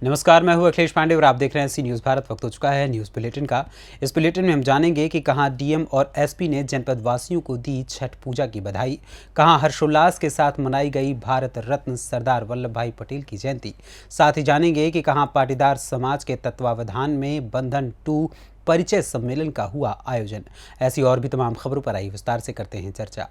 नमस्कार, मैं हूं अखिलेश पांडे और आप देख रहे हैं सी न्यूज़ भारत। वक्त हो चुका है न्यूज़ बुलेटिन का। इस बुलेटिन में हम जानेंगे कि कहां डीएम और एसपी ने जनपद वासियों को दी छठ पूजा की बधाई, कहां हर्षोल्लास के साथ मनाई गई भारत रत्न सरदार वल्लभ भाई पटेल की जयंती। साथ ही जानेंगे कि कहां पाटीदार समाज के तत्वावधान में बंधन 2 परिचय सम्मेलन का हुआ आयोजन। ऐसी और भी तमाम खबरों पर आई विस्तार से करते हैं चर्चा।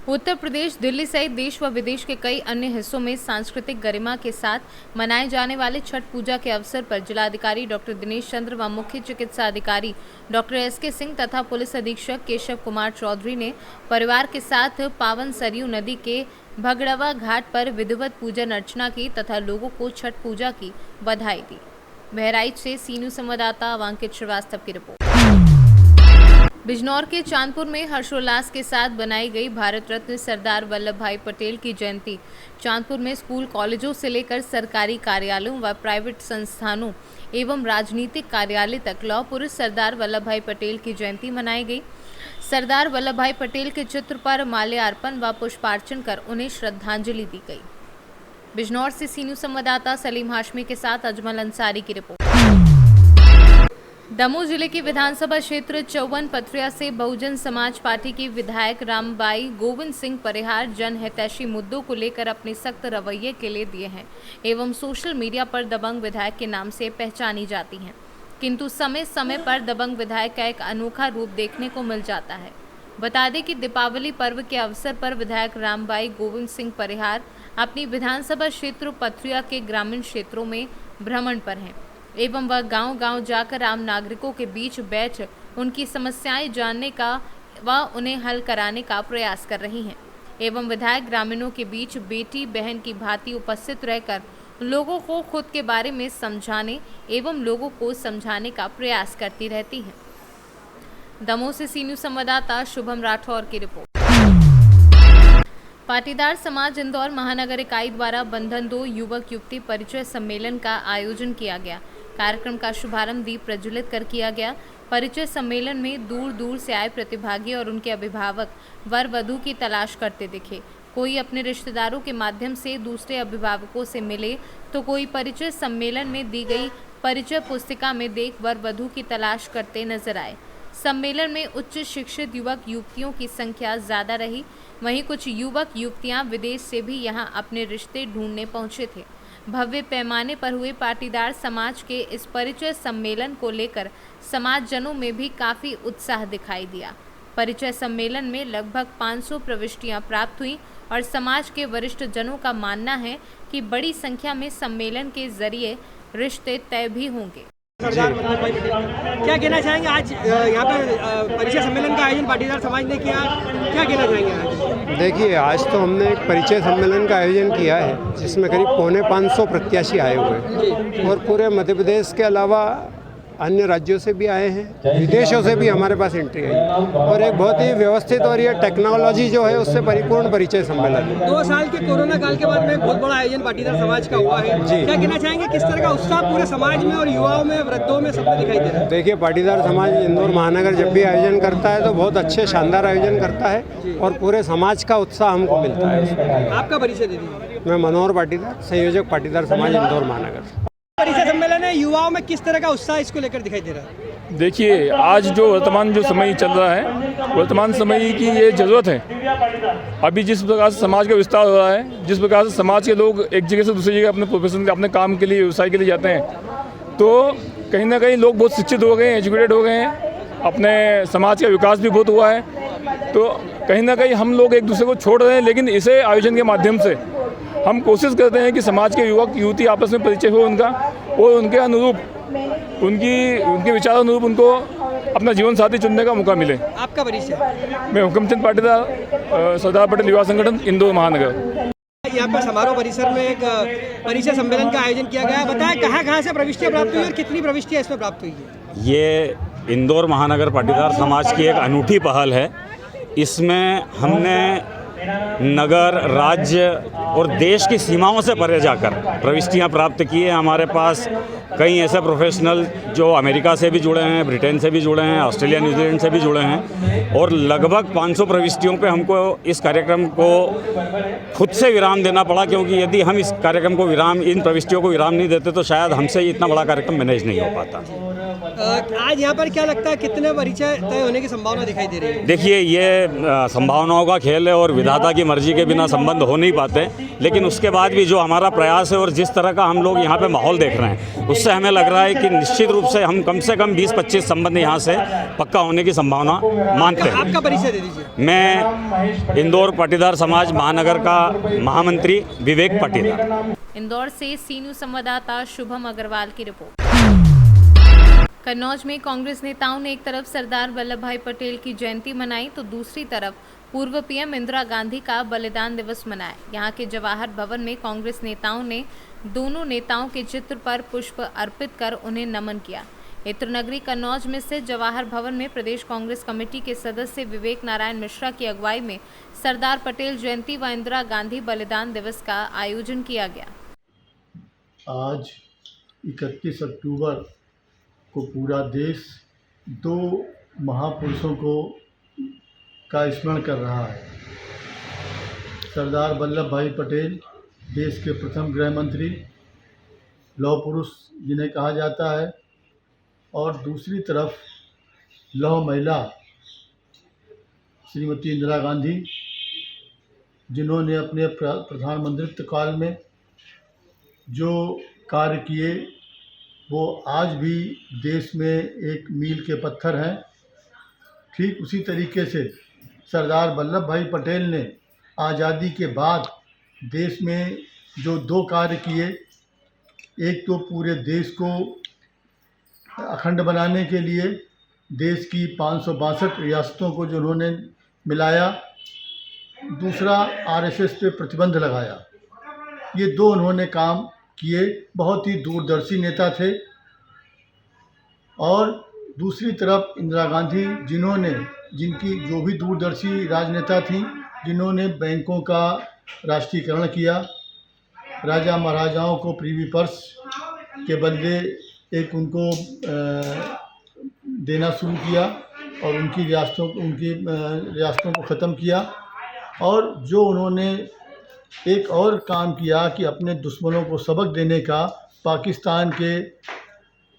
उत्तर प्रदेश, दिल्ली सहित देश व विदेश के कई अन्य हिस्सों में सांस्कृतिक गरिमा के साथ मनाए जाने वाले छठ पूजा के अवसर पर जिलाधिकारी डॉक्टर दिनेश चंद्र व मुख्य चिकित्सा अधिकारी डॉक्टर एसके सिंह तथा पुलिस अधीक्षक केशव कुमार चौधरी ने परिवार के साथ पावन सरयू नदी के भगड़वा घाट पर विधिवत पूजन अर्चना की तथा लोगों को छठ पूजा की बधाई दी। बहराइच से सी न्यूज़ संवाददाता अंकित श्रीवास्तव की रिपोर्ट। बिजनौर के चांदपुर में हर्षोल्लास के साथ बनाई गई भारत रत्न सरदार वल्लभ भाई पटेल की जयंती। चांदपुर में स्कूल कॉलेजों से लेकर सरकारी कार्यालयों व प्राइवेट संस्थानों एवं राजनीतिक कार्यालय तक लौह पुरुष सरदार वल्लभ भाई पटेल की जयंती मनाई गई। सरदार वल्लभ भाई पटेल के चित्र पर माल्यार्पण व पुष्पार्चन कर उन्हें श्रद्धांजलि दी गई। बिजनौर से सी न्यूज़ संवाददाता सलीम हाशमी के साथ अजमल अंसारी की रिपोर्ट। दमोह जिले के विधानसभा क्षेत्र चौवन पथरिया से बहुजन समाज पार्टी के विधायक रामबाई गोविंद सिंह परिहार जनहितैषी मुद्दों को लेकर अपने सख्त रवैये के लिए दिए हैं एवं सोशल मीडिया पर दबंग विधायक के नाम से पहचानी जाती हैं, किंतु समय समय पर दबंग विधायक का एक अनोखा रूप देखने को मिल जाता है। बता दें कि दीपावली पर्व के अवसर पर विधायक रामबाई गोविंद सिंह परिहार अपनी विधानसभा क्षेत्र पथरिया के ग्रामीण क्षेत्रों में भ्रमण पर हैं एवं वह गांव-गांव जाकर आम नागरिकों के बीच बैठ उनकी समस्याएं जानने का व उन्हें हल कराने का प्रयास कर रही हैं एवं विधायक ग्रामीणों के बीच बेटी बहन की भांति उपस्थित रहकर लोगों को खुद के बारे में समझाने एवं लोगों को समझाने का प्रयास करती रहती हैं। दमोह से सी न्यूज़ संवाददाता शुभम राठौर की रिपोर्ट। पाटीदार समाज इंदौर महानगर इकाई द्वारा बंधन 2 युवक युवती परिचय सम्मेलन का आयोजन किया गया। कार्यक्रम का शुभारंभ दीप प्रज्वलित कर किया गया। परिचय सम्मेलन में दूर दूर से आए प्रतिभागी और उनके अभिभावक वर वधू की तलाश करते दिखे। कोई अपने रिश्तेदारों के माध्यम से दूसरे अभिभावकों से मिले तो कोई परिचय सम्मेलन में दी गई परिचय पुस्तिका में देख वर वधू की तलाश करते नजर आए। सम्मेलन में उच्च शिक्षित युवक युवतियों की संख्या ज्यादा रही। वहीं कुछ युवक युवतियां विदेश से भी यहां अपने रिश्ते ढूंढने पहुंचे थे। भव्य पैमाने पर हुए पाटीदार समाज के इस परिचय सम्मेलन को लेकर समाजजनों में भी काफी उत्साह दिखाई दिया। परिचय सम्मेलन में लगभग 500 प्रविष्टियां प्राप्त हुई और समाज के वरिष्ठ जनों का मानना है कि बड़ी संख्या में सम्मेलन के जरिए रिश्ते तय भी होंगे। सरदार वल्लभ भाई पटेल, क्या कहना चाहेंगे? आज यहाँ पर परिचय सम्मेलन का आयोजन पाटीदार समाज ने किया, क्या कहना चाहेंगे आज? देखिए, आज तो हमने एक परिचय सम्मेलन का आयोजन किया है जिसमें करीब 450 प्रत्याशी आए हुए हैं और पूरे मध्य प्रदेश के अलावा अन्य राज्यों से भी आए हैं, विदेशों से भी हमारे पास एंट्री आई और एक बहुत ही व्यवस्थित और ये टेक्नोलॉजी जो है उससे परिपूर्ण परिचय सम्मेलन है। 2 साल के कोरोना काल के बाद में एक बहुत बड़ा आयोजन पाटीदार समाज का हुआ है जी। क्या कहना चाहेंगे, किस तरह का उत्साह पूरे समाज में और युवाओं में, वृद्धों में, सबको दिखाई दे रहा है? देखिए, पाटीदार समाज इंदौर महानगर जब भी आयोजन करता है तो बहुत अच्छे शानदार आयोजन करता है और पूरे समाज का उत्साह हमको मिलता है। आपका परिचय दे दीजिए। मैं मनोहर पाटीदार, संयोजक पाटीदार समाज इंदौर महानगर। परिचय सम्मेलन है, युवाओं में किस तरह का उत्साह इसको लेकर दिखाई दे रहा है? देखिए, आज जो वर्तमान जो समय चल रहा है, वर्तमान समय की ये ज़रूरत है। अभी जिस प्रकार से समाज का विस्तार हो रहा है, जिस प्रकार से समाज के लोग एक जगह से दूसरी जगह अपने प्रोफेशन के, अपने काम के लिए, व्यवसाय के लिए जाते हैं, तो कहीं ना कहीं लोग बहुत शिक्षित हो गए हैं, एजुकेटेड हो गए हैं, अपने समाज का विकास भी बहुत हुआ है। तो कहीं ना कहीं हम लोग एक दूसरे को छोड़ रहे हैं, लेकिन इसे आयोजन के माध्यम से हम कोशिश करते हैं कि समाज के युवक युवती आपस में परिचय हो उनका और उनके अनुरूप, उनके विचार अनुरूप उनको अपना जीवन साथी चुनने का मौका मिले। आपका परिचय? मैं हुकमचंद पाटीदार, सरदार पटेल युवा संगठन इंदौर महानगर। यहाँ पर समारोह परिसर में एक परिचय सम्मेलन का आयोजन किया गया। बताएं कहाँ से प्रविष्टियाँ प्राप्त हुई और कितनी प्रविष्टियाँ इसमें प्राप्त हुई है? ये इंदौर महानगर पाटीदार समाज की एक अनूठी पहल है। इसमें हमने नगर, राज्य और देश की सीमाओं से परे जाकर प्रविष्टियां प्राप्त की है। हमारे पास कई ऐसे प्रोफेशनल जो अमेरिका से भी जुड़े हैं, ब्रिटेन से भी जुड़े हैं, ऑस्ट्रेलिया, न्यूजीलैंड से भी जुड़े हैं और लगभग 500 प्रविष्टियों पे हमको इस कार्यक्रम को खुद से विराम देना पड़ा, क्योंकि यदि हम इस कार्यक्रम को इन प्रविष्टियों को विराम नहीं देते तो शायद हमसे इतना बड़ा कार्यक्रम मैनेज नहीं हो पाता। आज यहाँ पर क्या लगता है कितने परिचय तय होने की संभावना दिखाई दे रही है? देखिए, ये संभावनाओं का खेल है और विधाता की मर्जी के बिना संबंध हो नहीं पाते, लेकिन उसके बाद भी जो हमारा प्रयास है और जिस तरह का हम लोग यहाँ पे माहौल देख रहे हैं उससे हमें लग रहा है कि निश्चित रूप से हम कम से कम 20-25 संबंध यहाँ से पक्का होने की संभावना मानते हैं। आपका परिचय दे दीजिए। मैं इंदौर पाटीदार समाज महानगर का महामंत्री विवेक पाटीदार। इंदौर से सी न्यूज़ संवाददाता शुभम अग्रवाल की रिपोर्ट। कन्नौज में कांग्रेस नेताओं ने एक तरफ सरदार वल्लभ भाई पटेल की जयंती मनाई तो दूसरी तरफ पूर्व पीएम इंदिरा गांधी का बलिदान दिवस मनाया। यहां के जवाहर भवन में कांग्रेस नेताओं ने दोनों नेताओं के चित्र पर पुष्प अर्पित कर उन्हें नमन किया। इत्र नगरी कन्नौज में स्थित जवाहर भवन में प्रदेश कांग्रेस कमेटी के सदस्य विवेक नारायण मिश्रा की अगुवाई में सरदार पटेल जयंती व इंदिरा गांधी बलिदान दिवस का आयोजन किया गया। आज 31 अक्टूबर को पूरा देश दो महापुरुषों का स्मरण कर रहा है। सरदार वल्लभ भाई पटेल देश के प्रथम गृह मंत्री, लौह पुरुष जिन्हें कहा जाता है, और दूसरी तरफ लौह महिला श्रीमती इंदिरा गांधी, जिन्होंने अपने प्रधानमंत्रित्व काल में जो कार्य किए वो आज भी देश में एक मील के पत्थर हैं। ठीक उसी तरीके से सरदार वल्लभ भाई पटेल ने आज़ादी के बाद देश में जो दो कार्य किए, एक तो पूरे देश को अखंड बनाने के लिए देश की 562 रियासतों को जो उन्होंने मिलाया, दूसरा आरएसएस पे प्रतिबंध लगाया। ये दो उन्होंने काम किए, बहुत ही दूरदर्शी नेता थे। और दूसरी तरफ इंदिरा गांधी, जिनकी जो भी दूरदर्शी राजनेता थी, जिन्होंने बैंकों का राष्ट्रीयकरण किया, राजा महाराजाओं को प्रीवी पर्स के बदले एक उनको देना शुरू किया और उनकी रियासतों को ख़त्म किया। और जो उन्होंने एक और काम किया कि अपने दुश्मनों को सबक देने का, पाकिस्तान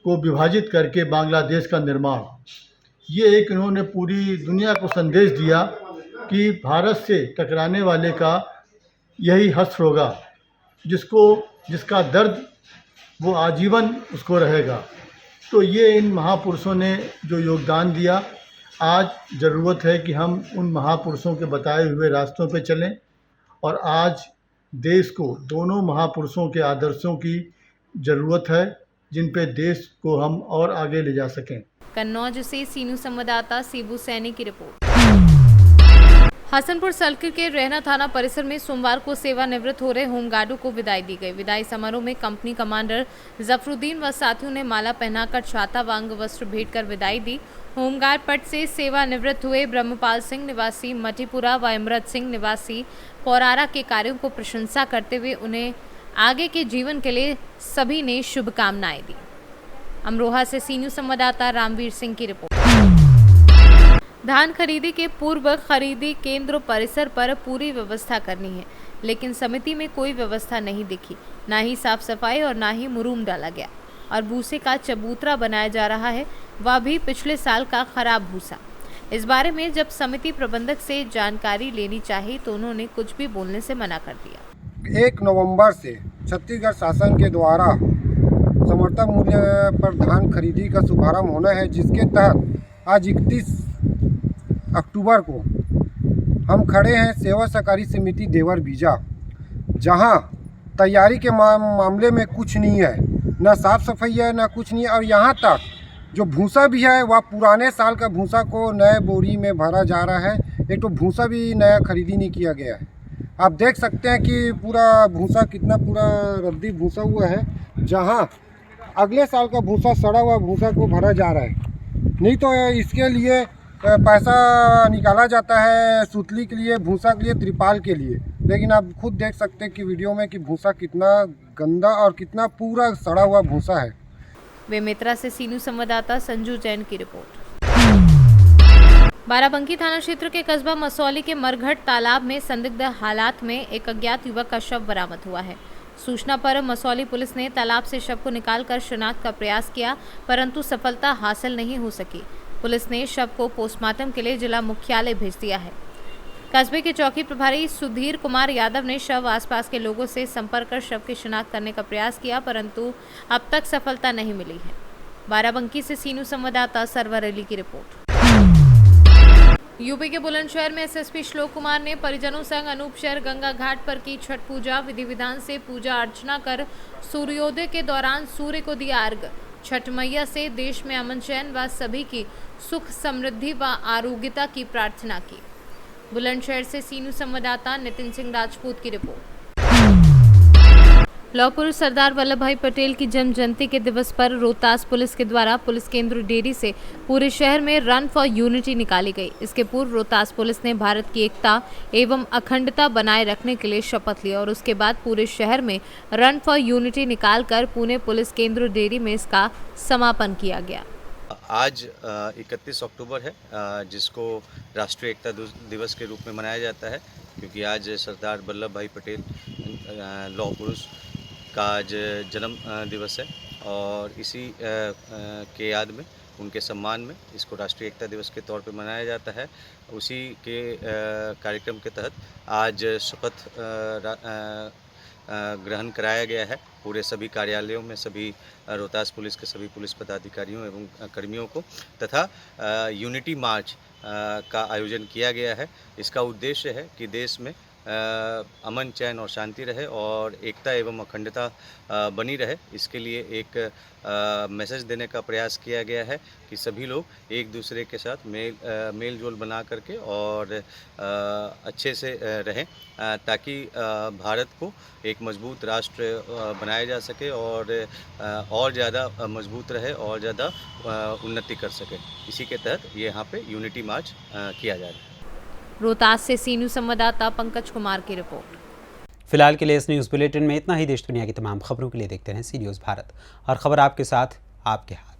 को विभाजित करके बांग्लादेश का निर्माण, ये एक इन्होंने पूरी दुनिया को संदेश दिया कि भारत से टकराने वाले का यही हश्र होगा, जिसका दर्द वो आजीवन उसको रहेगा। तो ये इन महापुरुषों ने जो योगदान दिया, आज ज़रूरत है कि हम उन महापुरुषों के बताए हुए रास्तों पे चलें और आज देश को दोनों महापुरुषों के आदर्शों की ज़रूरत है, जिन पे देश को हम और आगे ले जा सकें। कन्नौज से सी न्यूज़ संवाददाता सीबू सैनी की रिपोर्ट। हसनपुर सर्किल के रहना थाना परिसर में सोमवार को सेवानिवृत्त हो रहे होमगार्डों को विदाई दी गई। विदाई समारोह में कंपनी कमांडर जफरुद्दीन व साथियों ने माला पहनाकर छाता व अंग वस्त्र भेंट कर विदाई दी। होमगार्ड पद से सेवानिवृत्त हुए ब्रह्मपाल सिंह निवासी मटीपुरा व इमरत सिंह निवासी पौरारा के कार्यों को प्रशंसा करते हुए उन्हें आगे के जीवन के लिए सभी ने शुभकामनाएं दी। अमरोहा से सी न्यूज़ संवाददाता रामवीर सिंह की रिपोर्ट। धान खरीदी के पूर्व खरीदी केंद्र परिसर पर पूरी व्यवस्था करनी है, लेकिन समिति में कोई व्यवस्था नहीं दिखी, ना ही साफ सफाई और ना ही मुरूम डाला गया और भूसे का चबूतरा बनाया जा रहा है, वह भी पिछले साल का खराब भूसा। इस बारे में जब समिति प्रबंधक से जानकारी लेनी चाहिए तो उन्होंने कुछ भी बोलने से मना कर दिया। 1 नवंबर से छत्तीसगढ़ शासन के द्वारा समर्थन मूल्य पर धान खरीदी का शुभारंभ होना है, जिसके तहत आज 31 अक्टूबर को हम खड़े हैं सेवा सहकारी समिति देवर बीजा, जहां तैयारी के मामले में कुछ नहीं है, ना साफ सफाई है, ना कुछ नहीं। और यहां तक जो भूसा भी है वह पुराने साल का भूसा को नए बोरी में भरा जा रहा है। एक तो भूसा भी नया खरीदी नहीं किया गया है। आप देख सकते हैं कि पूरा भूसा कितना पूरा रद्दी भूसा हुआ है, जहां अगले साल का भूसा सड़ा हुआ भूसा को भरा जा रहा है। नहीं तो इसके लिए पैसा निकाला जाता है सुतली के लिए, भूसा के लिए, त्रिपाल के लिए, लेकिन आप खुद देख सकते हैं कि वीडियो में कि भूसा कितना गंदा और कितना पूरा सड़ा हुआ भूसा है। बेमेतरा से सीनू संवाददाता संजू जैन की रिपोर्ट। बाराबंकी थाना क्षेत्र के कस्बा मसौली के मरघट तालाब में संदिग्ध हालात में एक अज्ञात युवक का शव बरामद हुआ है। सूचना पर मसौली पुलिस ने तालाब से शव को निकालकर शिनाख्त का प्रयास किया, परंतु सफलता हासिल नहीं हो सकी। पुलिस ने शव को पोस्टमार्टम के लिए जिला मुख्यालय भेज दिया है। कस्बे के चौकी प्रभारी सुधीर कुमार यादव ने शव आसपास के लोगों से संपर्क कर शव की शिनाख्त करने का प्रयास किया, परंतु अब तक सफलता नहीं मिली है। बाराबंकी से सीनू संवाददाता सरवर अली की रिपोर्ट। यूपी के बुलंदशहर में एसएसपी श्लोक कुमार ने परिजनों संग अनूप शहर गंगा घाट पर की छठ पूजा। विधि विधान से पूजा अर्चना कर सूर्योदय के दौरान सूर्य को दिया अर्घ्य। छठ मैया से देश में अमन चैन व सभी की सुख समृद्धि व आरोग्यता की प्रार्थना की। बुलंदशहर से सीनू संवाददाता नितिन सिंह राजपूत की रिपोर्ट। लौह पुरुष सरदार वल्लभ भाई पटेल की जन्म जयंती के दिवस पर रोहतास पुलिस के द्वारा पुलिस केंद्र डेरी से पूरे शहर में रन फॉर यूनिटी निकाली गई। इसके पूर्व रोहतास पुलिस ने भारत की एकता एवं अखंडता बनाए रखने के लिए शपथ ली और उसके बाद पूरे शहर में रन फॉर यूनिटी निकालकर पुणे पुलिस केंद्र डेरी में इसका समापन किया गया। आज 31 अक्टूबर है, जिसको राष्ट्रीय एकता दिवस के रूप में मनाया जाता है, क्योंकि आज सरदार वल्लभ भाई पटेल लौह पुरुष का आज जन्म दिवस है और इसी के याद में, उनके सम्मान में इसको राष्ट्रीय एकता दिवस के तौर पे मनाया जाता है। उसी के कार्यक्रम के तहत आज शपथ ग्रहण कराया गया है पूरे सभी कार्यालयों में, सभी रोहतास पुलिस के सभी पुलिस पदाधिकारियों एवं कर्मियों को, तथा यूनिटी मार्च का आयोजन किया गया है। इसका उद्देश्य है कि देश में अमन चैन और शांति रहे और एकता एवं अखंडता बनी रहे। इसके लिए एक मैसेज देने का प्रयास किया गया है कि सभी लोग एक दूसरे के साथ मेल जोल बना करके और अच्छे से रहें, ताकि भारत को एक मजबूत राष्ट्र बनाया जा सके और ज़्यादा मजबूत रहे और ज़्यादा उन्नति कर सके। इसी के तहत ये यहाँ पे यूनिटी मार्च किया जा रहा है। रोहतास से सीनू संवाददाता पंकज कुमार की रिपोर्ट। फिलहाल के लिए इस न्यूज़ बुलेटिन में इतना ही। देश दुनिया की तमाम खबरों के लिए देखते रहें सी न्यूज़ भारत, और खबर आपके साथ आपके हाथ।